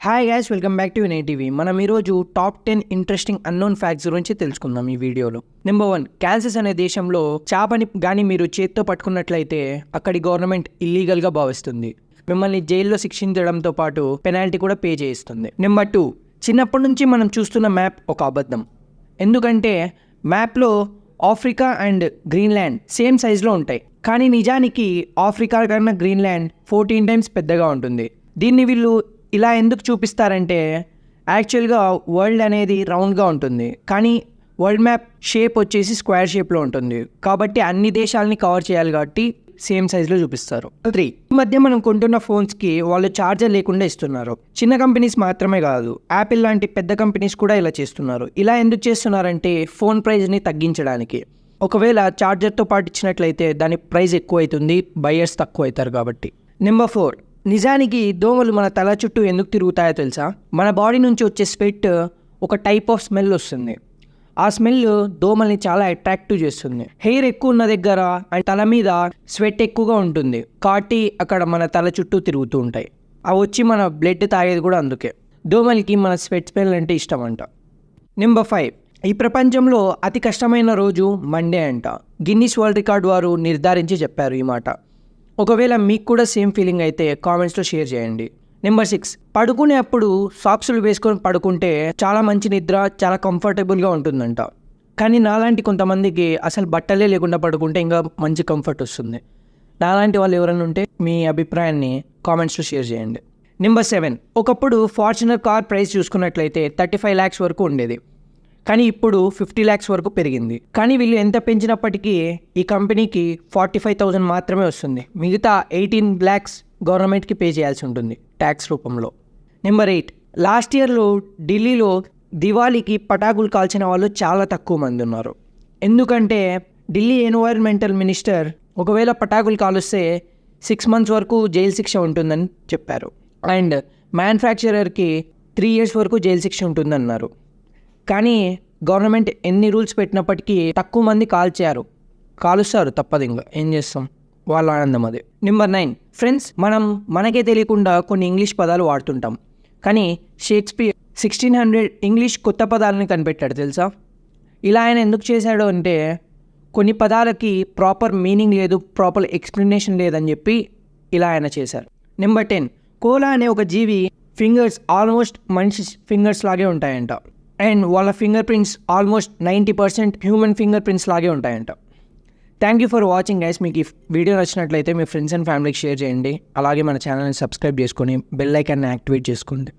Hi guys, welcome back to NITV. మనం ఈరోజు top 10 interesting unknown facts గురించి తెలుసుకుందాం ఈ వీడియోలో. నెంబర్ 1, కాన్సస్ అనే దేశంలో చేపని కానీ మీరు చేత్తో పట్టుకున్నట్లయితే అక్కడి గవర్నమెంట్ ఇల్లీగల్గా భావిస్తుంది. మిమ్మల్ని జైల్లో శిక్షించడంతో పాటు పెనాల్టీ కూడా పే చేయిస్తుంది. నెంబర్ 2, చిన్నప్పటి నుంచి మనం చూస్తున్న మ్యాప్ ఒక అబద్ధం. ఎందుకంటే మ్యాప్లో ఆఫ్రికా అండ్ గ్రీన్లాండ్ సేమ్ సైజులో ఉంటాయి, కానీ నిజానికి ఆఫ్రికా కన్నా గ్రీన్లాండ్ 14 టైమ్స్ పెద్దగా ఉంటుంది. దీన్ని వీళ్ళు ఇలా ఎందుకు చూపిస్తారంటే యాక్చువల్గా వరల్డ్ అనేది రౌండ్గా ఉంటుంది, కానీ వరల్డ్ మ్యాప్ షేప్ వచ్చేసి స్క్వేర్ షేప్లో ఉంటుంది. కాబట్టి అన్ని దేశాలని కవర్ చేయాలి కాబట్టి సేమ్ సైజులో చూపిస్తారు. 3, ఈ మధ్య మనం కొంటున్న ఫోన్స్కి వాళ్ళు ఛార్జర్ లేకుండా ఇస్తున్నారు. చిన్న కంపెనీస్ మాత్రమే కాదు, యాపిల్ లాంటి పెద్ద కంపెనీస్ కూడా ఇలా చేస్తున్నారు. ఇలా ఎందుకు చేస్తున్నారంటే ఫోన్ ప్రైస్ని తగ్గించడానికి. ఒకవేళ ఛార్జర్తో పాటు ఇచ్చినట్లయితే దాని ప్రైస్ ఎక్కువ అవుతుంది, బయర్స్ తక్కువ అవుతారు కాబట్టి. నెంబర్ 4, నిజానికి దోమలు మన తల చుట్టూ ఎందుకు తిరుగుతాయో తెలుసా? మన బాడీ నుంచి వచ్చే స్వెట్ ఒక టైప్ ఆఫ్ స్మెల్ వస్తుంది. ఆ స్మెల్ దోమల్ని చాలా అట్రాక్టివ్ చేస్తుంది. హెయిర్ ఎక్కువ ఉన్న దగ్గర అండ్ తల మీద స్వెట్ ఎక్కువగా ఉంటుంది కాబట్టి అక్కడ మన తల చుట్టూ తిరుగుతూ ఉంటాయి. అవి వచ్చి మన బ్లడ్ తాగేది కూడా అందుకే. దోమలకి మన స్వెట్ స్మెల్ అంటే ఇష్టం అంట. నెంబర్ 5, ఈ ప్రపంచంలో అతి కష్టమైన రోజు మండే అంట. గిన్నిస్ వరల్డ్ రికార్డ్ వారు నిర్ధారించి చెప్పారు ఈ మాట. ఒకవేళ మీకు కూడా సేమ్ ఫీలింగ్ అయితే కామెంట్స్లో షేర్ చేయండి. నెంబర్ 6, పడుకునేప్పుడు సాక్సులు వేసుకొని పడుకుంటే చాలా మంచి నిద్ర, చాలా కంఫర్టబుల్గా ఉంటుందంట. కానీ నాలాంటి కొంతమందికి అసలు బట్టలే లేకుండా పడుకుంటే ఇంకా మంచి కంఫర్ట్ వస్తుంది. నాలాంటి వాళ్ళు ఎవరైనా ఉంటే మీ అభిప్రాయాన్ని కామెంట్స్లో షేర్ చేయండి. నెంబర్ 7, ఒకప్పుడు ఫార్చునర్ కార్ ప్రైస్ చూసుకున్నట్లయితే 35 lakhs వరకు ఉండేది, కానీ ఇప్పుడు 50 lakhs వరకు పెరిగింది. కానీ వీళ్ళు ఎంత పెంచినప్పటికీ ఈ కంపెనీకి 45,000 మాత్రమే వస్తుంది. మిగతా 18 lakhs గవర్నమెంట్కి పే చేయాల్సి ఉంటుంది ట్యాక్స్ రూపంలో. నెంబర్ 8, లాస్ట్ ఇయర్లో ఢిల్లీలో దివాళీకి పటాకులు కాల్చిన వాళ్ళు చాలా తక్కువ మంది ఉన్నారు. ఎందుకంటే ఢిల్లీ ఎన్వైరన్మెంటల్ మినిస్టర్ ఒకవేళ పటాకులు కాలుస్తే 6 months వరకు జైలు శిక్ష ఉంటుందని చెప్పారు. అండ్ మ్యానుఫ్యాక్చరర్కి 3 years వరకు జైలు శిక్ష ఉంటుందన్నారు. కానీ గవర్నమెంట్ ఎన్ని రూల్స్ పెట్టినప్పటికీ తక్కువ మంది కాలుస్తారు, తప్పదు, ఇంకా ఏం చేస్తాం, వాళ్ళ ఆనందం అది. నెంబర్ 9, ఫ్రెండ్స్, మనకే తెలియకుండా కొన్ని ఇంగ్లీష్ పదాలు వాడుతుంటాం. కానీ షేక్స్పియర్ 1600 ఇంగ్లీష్ కొత్త పదాలని కనిపెట్టాడు తెలుసా? ఇలా ఆయన ఎందుకు చేశాడు అంటే కొన్ని పదాలకి ప్రాపర్ మీనింగ్ లేదు, ప్రాపర్ ఎక్స్ప్లెనేషన్ లేదని చెప్పి ఇలా ఆయన చేశారు. నెంబర్ 10, కోలా అనే ఒక జీవి ఫింగర్స్ ఆల్మోస్ట్ మనిషి ఫింగర్స్ లాగే ఉంటాయంట. అండ్ వాళ్ళ finger prints almost 90% human finger prints లాగే ఉంటాయంట. Thank you for watching guys. మీకు ఈ వీడియో నచ్చినట్లయితే మీ ఫ్రెండ్స్ అండ్ ఫ్యామిలీకి షేర్ చేయండి. అలాగే మన ఛానల్ని సబ్స్క్రైబ్ చేసుకొని బెల్ ఐకాన్ని యాక్టివేట్ చేసుకోండి.